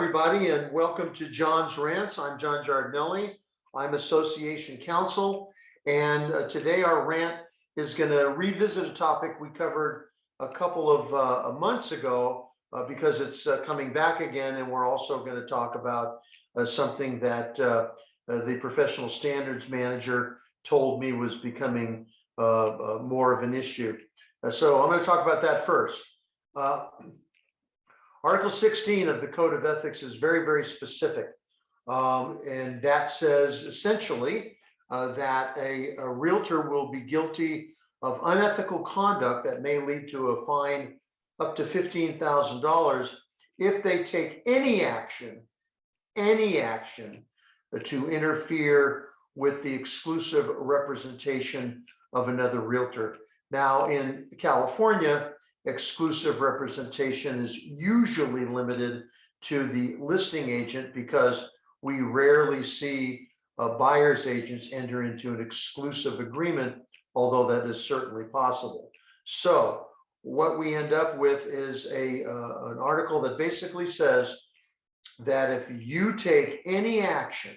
everybody, and welcome to John's Rants. I'm John Giardinelli. I'm Association Counsel, and today our rant is going to revisit a topic we covered a couple of months ago because it's coming back again, and we're also going to talk about something that the professional standards manager told me was becoming more of an issue. So I'm going to talk about that first. Article 16 of the Code of Ethics is very, very specific. And that says essentially that a realtor will be guilty of unethical conduct that may lead to a fine up to $15,000 if they take any action to interfere with the exclusive representation of another realtor. Now, in California, exclusive representation is usually limited to the listing agent because we rarely see buyer's agents enter into an exclusive agreement, although that is certainly possible. So what we end up with is an article that basically says that if you take any action,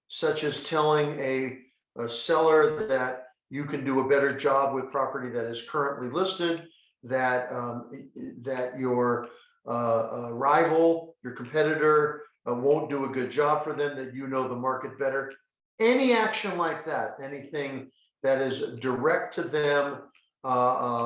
such as telling a seller that you can do a better job with property that is currently listed, that your rival, your competitor won't do a good job for them, that you know the market better. Any action like that, anything that is direct to them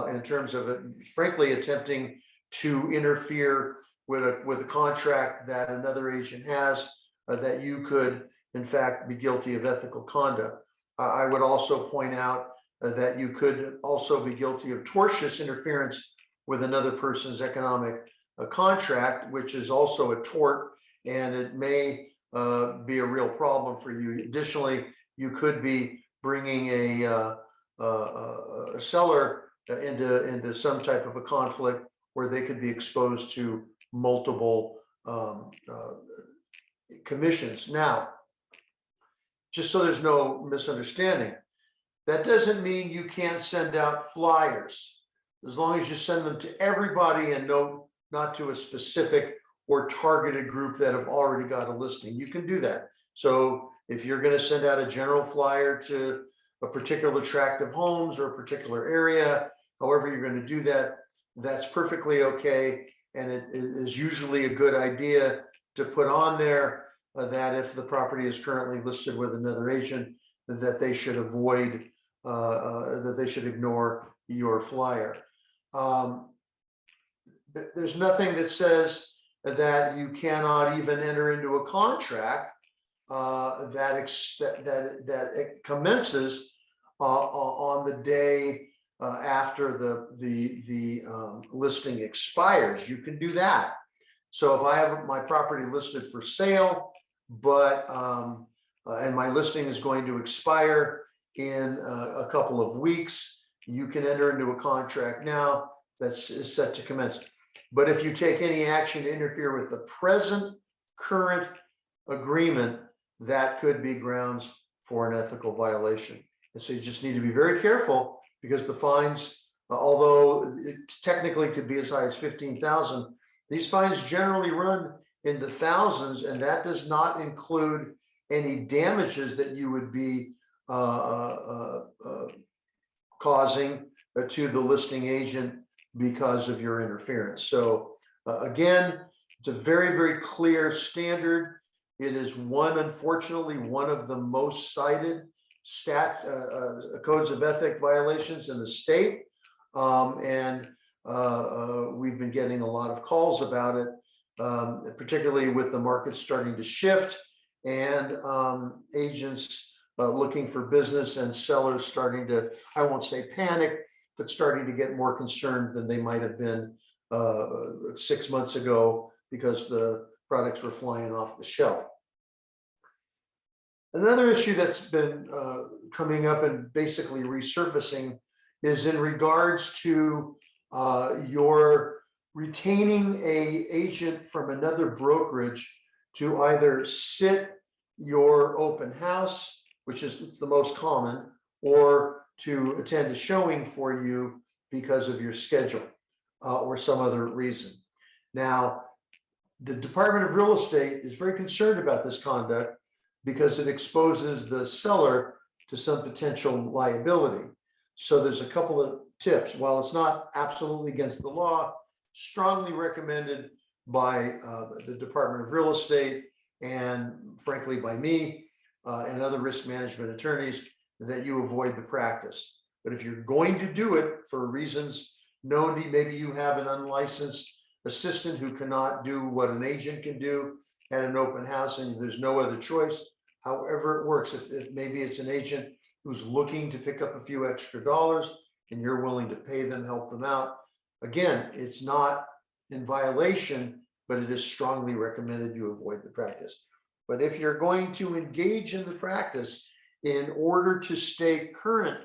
in terms of frankly attempting to interfere with a contract that another agent has, that you could in fact be guilty of ethical conduct. I would also point out that you could also be guilty of tortious interference with another person's economic contract, which is also a tort, and it may be a real problem for you. Additionally, you could be bringing a seller into some type of a conflict where they could be exposed to multiple commissions. Now, just so there's no misunderstanding, that doesn't mean you can't send out flyers, as long as you send them to everybody and not to a specific or targeted group that have already got a listing. You can do that. So if you're going to send out a general flyer to a particular tract of homes or a particular area, however you're going to do that, that's perfectly okay. And it is usually a good idea to put on there that if the property is currently listed with another agent, that they should avoid, that they should ignore your flyer. There's nothing that says that you cannot even enter into a contract that it commences on the day after the listing expires. You can do that. So if I have my property listed for sale, but and my listing is going to expire in a couple of weeks, you can enter into a contract now is set to commence. But if you take any action to interfere with the current agreement, that could be grounds for an ethical violation. And so you just need to be very careful, because the fines, although it technically could be as high as 15,000, these fines generally run in the thousands, and that does not include any damages that you would be causing to the listing agent because of your interference. So again, it's a very, very clear standard. It is unfortunately, one of the most cited codes of ethic violations in the state. And we've been getting a lot of calls about it, particularly with the market starting to shift and agents looking for business and sellers starting to, I won't say panic, but starting to get more concerned than they might have been 6 months ago, because the products were flying off the shelf. Another issue that's been coming up and basically resurfacing is in regards to your retaining an agent from another brokerage to either sit your open house, which is the most common, or to attend a showing for you because of your schedule or some other reason. Now, The Department of Real Estate is very concerned about this conduct because it exposes the seller to some potential liability. So there's a couple of tips. While it's not absolutely against the law, strongly recommended by the Department of Real Estate and frankly by me and other risk management attorneys, that you avoid the practice. But if you're going to do it for reasons known to you, maybe you have an unlicensed assistant who cannot do what an agent can do at an open house and there's no other choice, however it works. If maybe it's an agent who's looking to pick up a few extra dollars and you're willing to pay them, help them out. Again, it's not in violation, but it is strongly recommended you avoid the practice. But if you're going to engage in the practice in order to stay current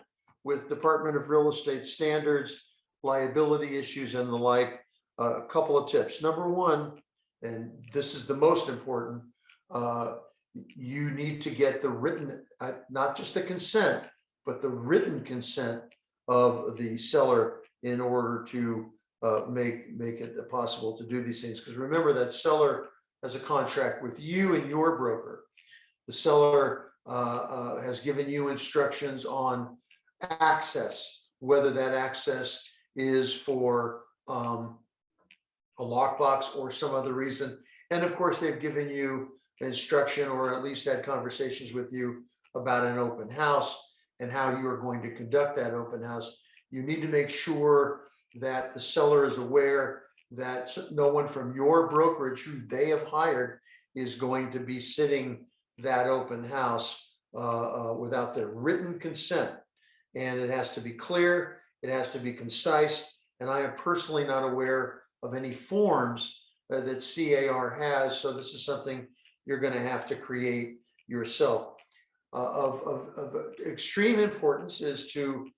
with Department of Real Estate standards, liability issues and the like, a couple of tips. Number one, and this is the most important, you need to get the written, not just the consent, but the written consent of the seller in order to make it possible to do these things. Because remember, that seller has a contract with you and your broker. The seller has given you instructions on access, whether that access is for a lockbox or some other reason. And of course, they've given you instruction or at least had conversations with you about an open house and how you are going to conduct that open house. You need to make sure that the seller is aware that no one from your brokerage who they have hired is going to be sitting that open house without their written consent. And it has to be clear, it has to be concise. And I am personally not aware of any forms that CAR has. So this is something you're going to have to create yourself. Of extreme importance is to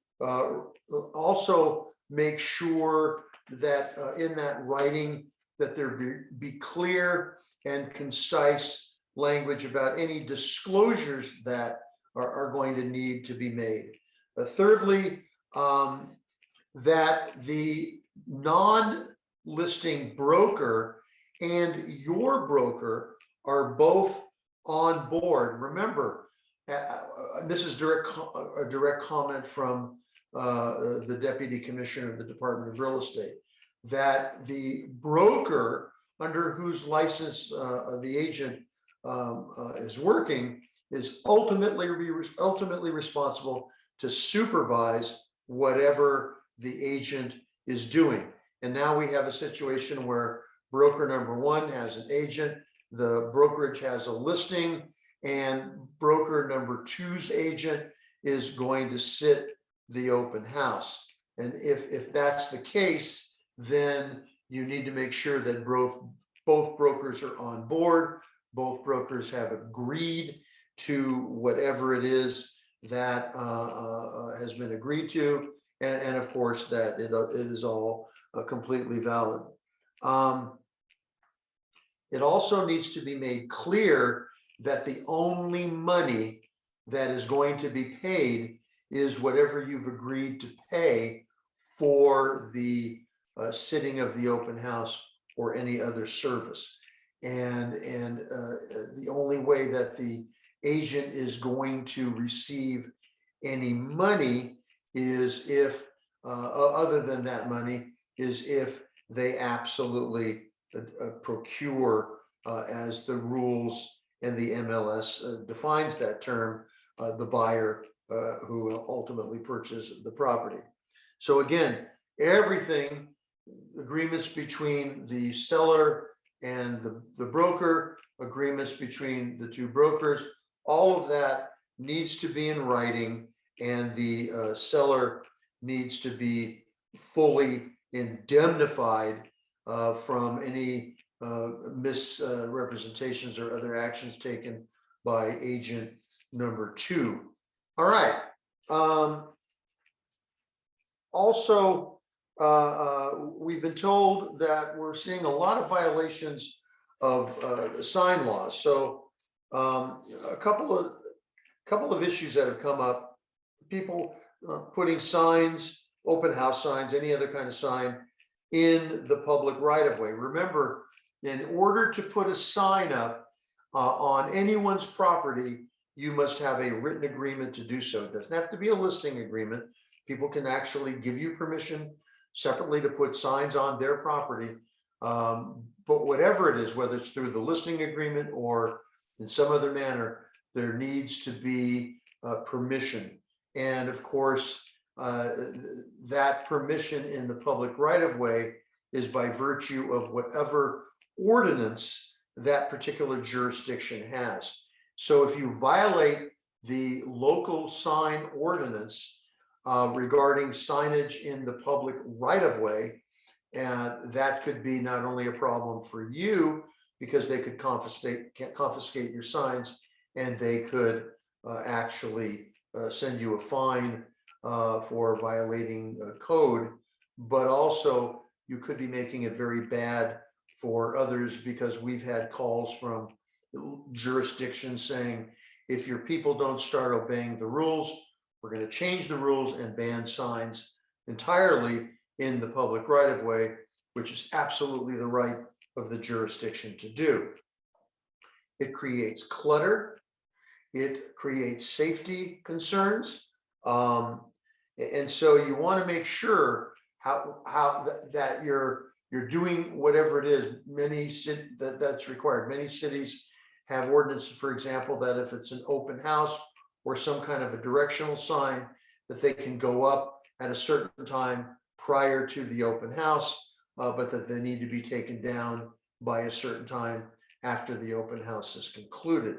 also make sure that in that writing that there be clear and concise language about any disclosures that are going to need to be made. Thirdly, that the non-listing broker and your broker are both on board. Remember, this is a direct comment from the Deputy Commissioner of the Department of Real Estate, that the broker under whose license the agent is working is ultimately responsible to supervise whatever the agent is doing. And now we have a situation where broker number one has an agent, the brokerage has a listing, and broker number two's agent is going to sit the open house. And if that's the case, then you need to make sure that both brokers are on board, both brokers have agreed to whatever it is that has been agreed to, and of course that it is all completely valid. It also needs to be made clear that the only money that is going to be paid is whatever you've agreed to pay for the sitting of the open house or any other service. And the only way that the agent is going to receive any money is if, other than that money, is if they absolutely procure, as the rules and the MLS defines that term, the buyer who will ultimately purchase the property. So again, everything, agreements between the seller and the broker, agreements between the two brokers, all of that needs to be in writing, and the seller needs to be fully indemnified from any misrepresentations or other actions taken by agent number two. All right. Also, we've been told that we're seeing a lot of violations of sign laws. So a couple of issues that have come up: people putting signs, open house signs, any other kind of sign in the public right of way. Remember, in order to put a sign up on anyone's property, you must have a written agreement to do so. It doesn't have to be a listing agreement. People can actually give you permission separately to put signs on their property. But whatever it is, whether it's through the listing agreement or in some other manner, there needs to be permission. And of course, that permission in the public right-of-way is by virtue of whatever ordinance that particular jurisdiction has. So if you violate the local sign ordinance regarding signage in the public right-of-way, that could be not only a problem for you, because they could confiscate your signs, and they could actually send you a fine for violating code, but also you could be making it very bad for others, because we've had calls from jurisdictions saying, if your people don't start obeying the rules, we're going to change the rules and ban signs entirely in the public right-of-way, which is absolutely the right of the jurisdiction to do. It creates clutter. It creates safety concerns. And so you want to make sure that you're doing whatever it is. That's required. Many cities have ordinances, for example, that if it's an open house or some kind of a directional sign, that they can go up at a certain time prior to the open house, but that they need to be taken down by a certain time after the open house is concluded.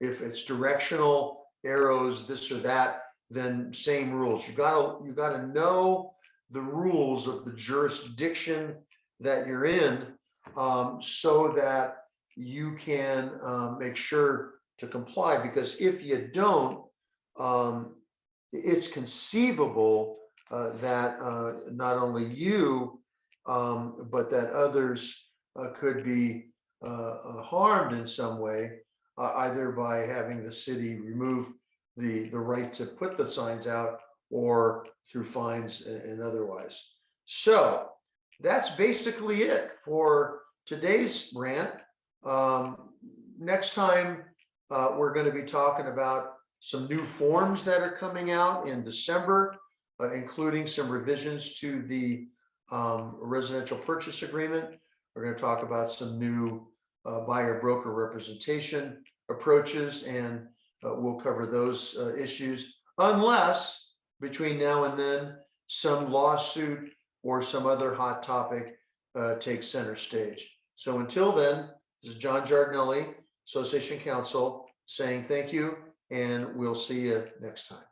If it's directional arrows, this or that, then same rules. You gotta know the rules of the jurisdiction that you're in, so that you can make sure to comply. Because if you don't, it's conceivable that not only you, but that others could be harmed in some way, either by having the city remove the right to put the signs out, or through fines and otherwise. So that's basically it for today's rant. Next time, we're going to be talking about some new forms that are coming out in December, including some revisions to the residential purchase agreement. We're going to talk about some new buyer broker representation approaches, and we'll cover those issues, unless between now and then some lawsuit or some other hot topic takes center stage. So until then, this is John Giardinelli, Association Counsel, saying thank you, and we'll see you next time.